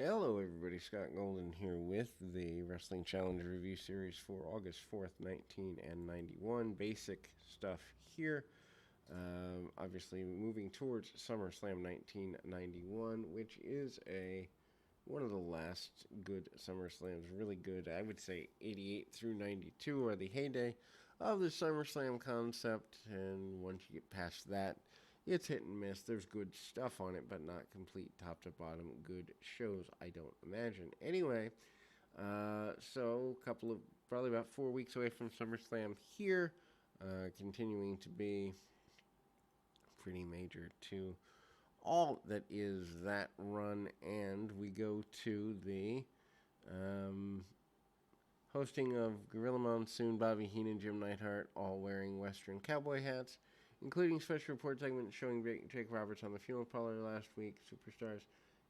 Hello, everybody. Scott Golden here with the Wrestling Challenge Review Series for August 4th, 1991. Basic stuff here. Obviously, moving towards SummerSlam 1991, which is one of the last good SummerSlams. Really good. I would say 88 through 92 are the heyday of the SummerSlam concept, and once you get past that, it's hit and miss. There's good stuff on it, but not complete top to bottom good shows, I don't imagine. Anyway, so probably about 4 weeks away from SummerSlam here, continuing to be pretty major to all that is that run, and we go to the hosting of Gorilla Monsoon, Bobby Heenan, Jim Neidhart, all wearing Western cowboy hats, including special report segment showing Jake Roberts on the funeral parlor last week, Superstars,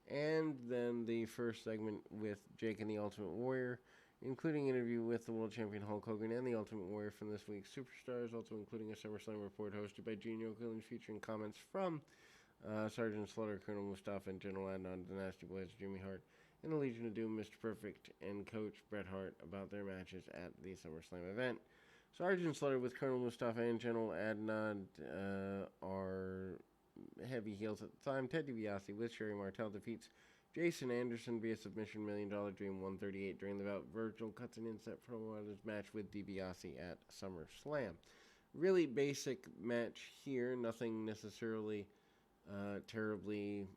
and then the first segment with Jake and the Ultimate Warrior, including an interview with the world champion Hulk Hogan and the Ultimate Warrior from this week's Superstars, also including a SummerSlam report hosted by Gene Okerlund featuring comments from Sergeant Slaughter, Colonel Mustafa, and General Adnan, the Nasty Boys, Jimmy Hart, and the Legion of Doom, Mr. Perfect, and Coach Bret Hart about their matches at the SummerSlam event. Sergeant Slaughter with Colonel Mustafa and General Adnan are heavy heels at the time. Ted DiBiase with Sherry Martel defeats Jason Anderson via submission, $1 Million Dream 138 during the bout. Virgil cuts an inset promo on his match with DiBiase at SummerSlam. Really basic match here, nothing necessarily terribly,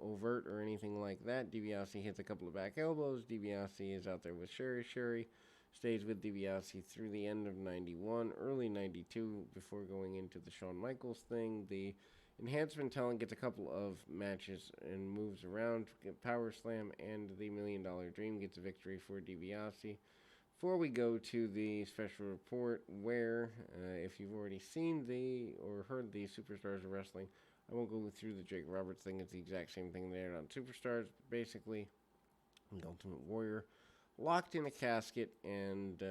overt or anything like that. DiBiase hits a couple of back elbows. DiBiase is out there with Sherry. Sherry stays with DiBiase through the end of 91, early 92, before going into the Shawn Michaels thing. The enhancement talent gets a couple of matches and moves around. Power Slam and the $1 Million Dream gets a victory for DiBiase. Before we go to the special report, where if you've already seen or heard the Superstars of Wrestling, I won't go through the Jake Roberts thing. It's the exact same thing there on Superstars. Basically, the Ultimate Warrior locked in a casket and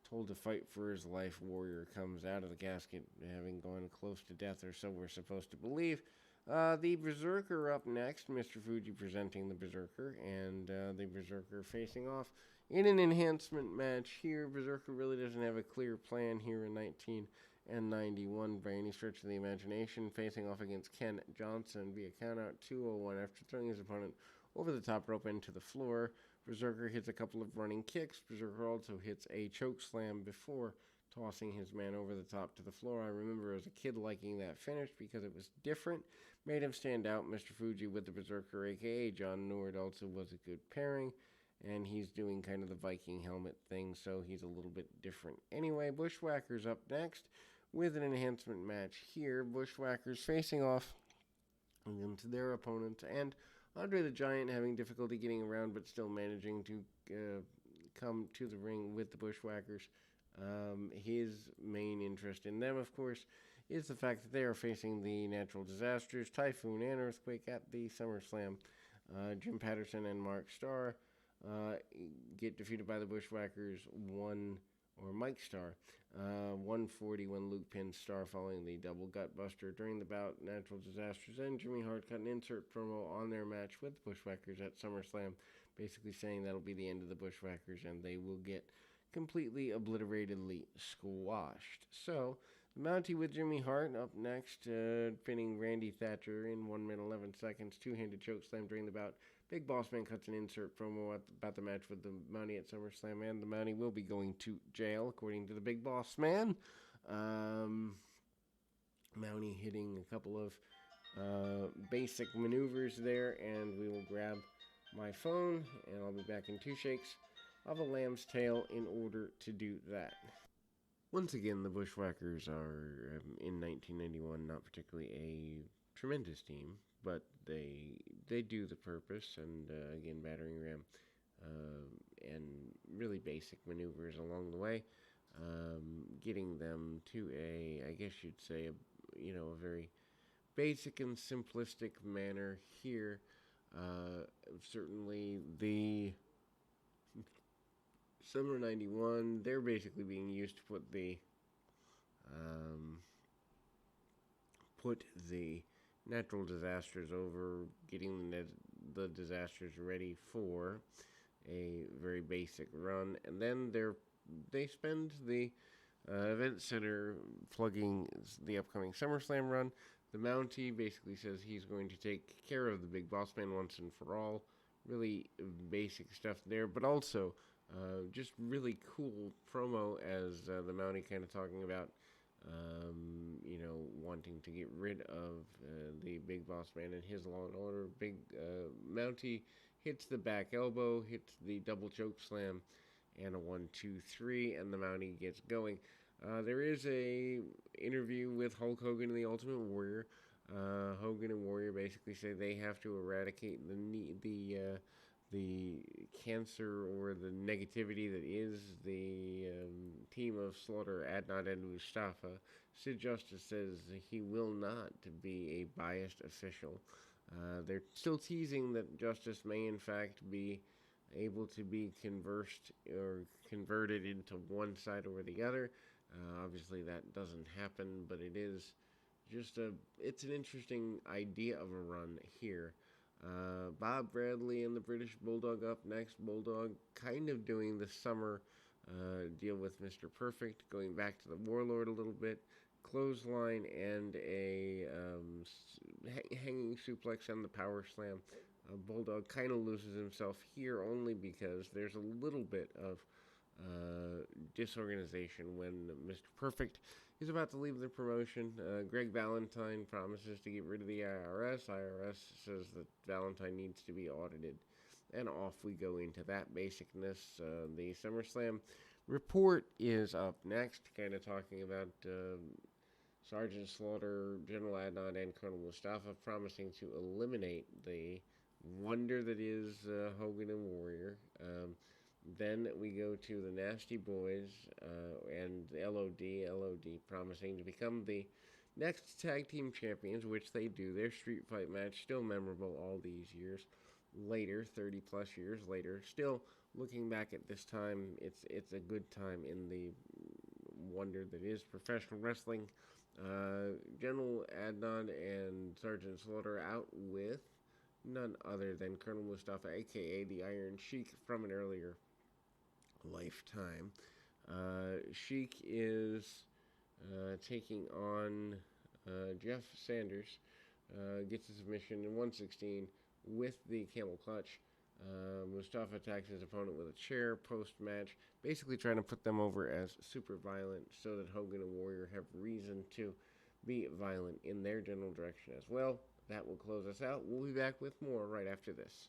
told to fight for his life. Warrior comes out of the casket having gone close to death, or so we're supposed to believe. The Berserker up next, Mr. Fuji presenting the Berserker, and the Berserker facing off in an enhancement match here. Berserker really doesn't have a clear plan here in 1991 by any stretch of the imagination, facing off against Ken Johnson via countout 201 after throwing his opponent over the top rope into the floor. Berserker hits a couple of running kicks. Berserker also hits a choke slam before tossing his man over the top to the floor. I remember as a kid liking that finish because it was different. Made him stand out. Mr. Fuji with the Berserker, a.k.a. John Nord, also was a good pairing. And he's doing kind of the Viking helmet thing, so he's a little bit different. Anyway, Bushwhackers up next with an enhancement match here. Bushwhackers facing off against their opponents, and Andre the Giant having difficulty getting around but still managing to come to the ring with the Bushwhackers. His main interest in them, of course, is the fact that they are facing the natural disasters, typhoon and earthquake at the SummerSlam. Jim Patterson and Mark Starr get defeated by the Bushwhackers, Mike Starr, 140 when Luke pinned Starr following the double gutbuster. During the bout, natural disasters and Jimmy Hart cut an insert promo on their match with the Bushwhackers at SummerSlam, basically saying that'll be the end of the Bushwhackers and they will get completely obliteratedly squashed. So, the Mountie with Jimmy Hart up next, pinning Randy Thatcher in 1 minute 11 seconds, two-handed chokeslam during the bout. Big Boss Man cuts an insert promo about the match with the Mountie at SummerSlam, and the Mountie will be going to jail, according to the Big Boss Man. Mountie hitting a couple of basic maneuvers there, and we will grab my phone, and I'll be back in 2 shakes of a lamb's tail in order to do that. Once again, the Bushwhackers are, in 1991, not particularly a tremendous team, but they do the purpose, and again, battering ram, and really basic maneuvers along the way, getting them to I guess you'd say, a very basic and simplistic manner here. Certainly the Summer 91, they're basically being used to put the natural disasters over, getting the the Disasters ready for a very basic run, and then they spend the event center plugging the upcoming SummerSlam run. The Mountie basically says he's going to take care of the Big Boss Man once and for all. Really basic stuff there, but also just really cool promo as the Mountie kind of talking about, wanting to get rid of the Big Boss Man and his Law and Order. Big Mountie hits the back elbow, hits the double choke slam, and a 1-2-3, and the Mountie gets going. There is a interview with Hulk Hogan and the Ultimate Warrior. Hogan and Warrior basically say they have to eradicate the cancer or the negativity that is the team of Slaughter, Adnan, and Mustafa. Sid Justice says he will not be a biased official. They're still teasing that Justice may in fact be able to be converted into one side or the other. Obviously that doesn't happen, but it is it's an interesting idea of a run here. Bob Bradley and the British Bulldog up next. Bulldog kind of doing the summer deal with Mr. Perfect, going back to the Warlord a little bit. Clothesline and a hanging suplex and the power slam. Bulldog kind of loses himself here only because there's a little bit of disorganization when Mr. Perfect is about to leave the promotion. Greg Valentine promises to get rid of the IRS. IRS says that Valentine needs to be audited. And off we go into that basicness. The SummerSlam report is up next, kind of talking about Sergeant Slaughter, General Adnan, and Colonel Mustafa promising to eliminate the wonder that is Hogan and Warrior. Then we go to the Nasty Boys and LOD promising to become the next tag team champions, which they do. Their street fight match, still memorable all these years later, 30 plus years later. Still looking back at this time, it's a good time in the wonder that is professional wrestling. General Adnan and Sergeant Slaughter out with none other than Colonel Mustafa, aka the Iron Sheik from an earlier lifetime. Sheik is taking on Jeff Sanders, gets a submission in 116 with the camel clutch. Mustafa attacks his opponent with a chair post-match, basically trying to put them over as super violent so that Hogan and Warrior have reason to be violent in their general direction as well. That will close us out. We'll be back with more right after this.